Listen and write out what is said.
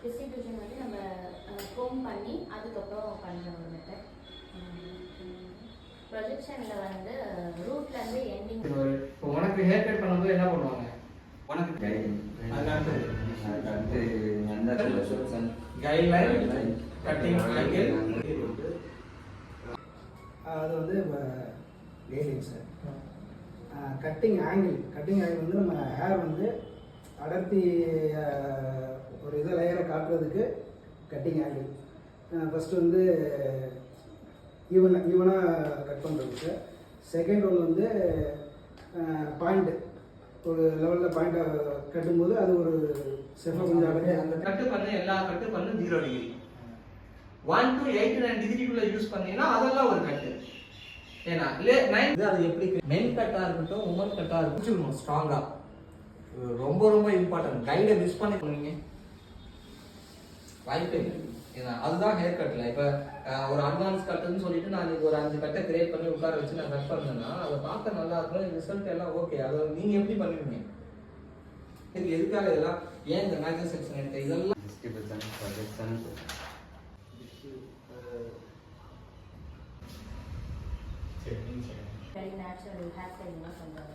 Distribution வந்து நம்ம கோம் பண்ணி அதுக்கப்புறம் பண்ணுற ஒரு மெத்தட். ப்ரொஜெக்ஷனில் வந்து ரூட்லேருந்து எண்டிங். இப்போ உனக்கு ஹேர் கட் பண்ணும்போது என்ன பண்ணுவாங்க? உனக்கு கைட்லைன் கட்டிங் ஆங்கிள் அது வந்து கைட்லைன் சார். கட்டிங் ஆங்கிள் வந்து நம்ம ஹேர் வந்து அடர்த்தி ஒரு இதை லேயரை காட்டுறதுக்கு கட்டிங் ஆங்கிள். ஃபஸ்ட்டு வந்து ஈவனாக கட் பண்ணுறதுக்கு. செகண்ட் ஒன்று வந்து பாயிண்ட்டு ஒரு லெவலில் பாயிண்ட்டை கட்டும்போது அது ஒரு செஃபாக கொஞ்சம் அடர்த்தி. அந்த கட்டு பண்ண எல்லா கட்டு பண்ண 0 டிகிரி 1 to 89 டிகிரிக்குள்ள யூஸ் பண்ணீங்கன்னா அதெல்லாம் ஒரு கட்டு. ஏன்னா அது எப்படி மென் கட்டா இருக்கட்டும் உமன் கட்டா இருக்கட்டும் ஸ்ட்ராங்கா ரொம்ப ரொம்ப இம்பார்ட்டன்ட். கைடை மிஸ் பண்ணி பண்ணுவீங்க வாய்ப்பே இல்லை. ஏன்னா அதுதான் ஹேர் கட்ல. இப்போ ஒரு அட்வான்ஸ் கட்டுன்னு சொல்லிட்டு நான் ஒரு 5 கட்டை கிரியேட் பண்ணி உட்கார வச்சு நான் கட் பண்ணேன்னா அதை பார்க்க நல்லா இருக்கும், ரிசல்ட் எல்லாம் ஓகே. அதை நீங்க எப்படி பண்ணுவீங்க? இது எதுக்காக இதெல்லாம் ஏன் இந்த மேஜர் செக்ஷன் எடுத்த இதெல்லாம் டிஸ்ட்ரிபியூஷன் ப்ரொஜெக்ஷன் நேச்சுரல் ஹேர் ஸ்டைலிங்லாம் பண்ணுறாங்க.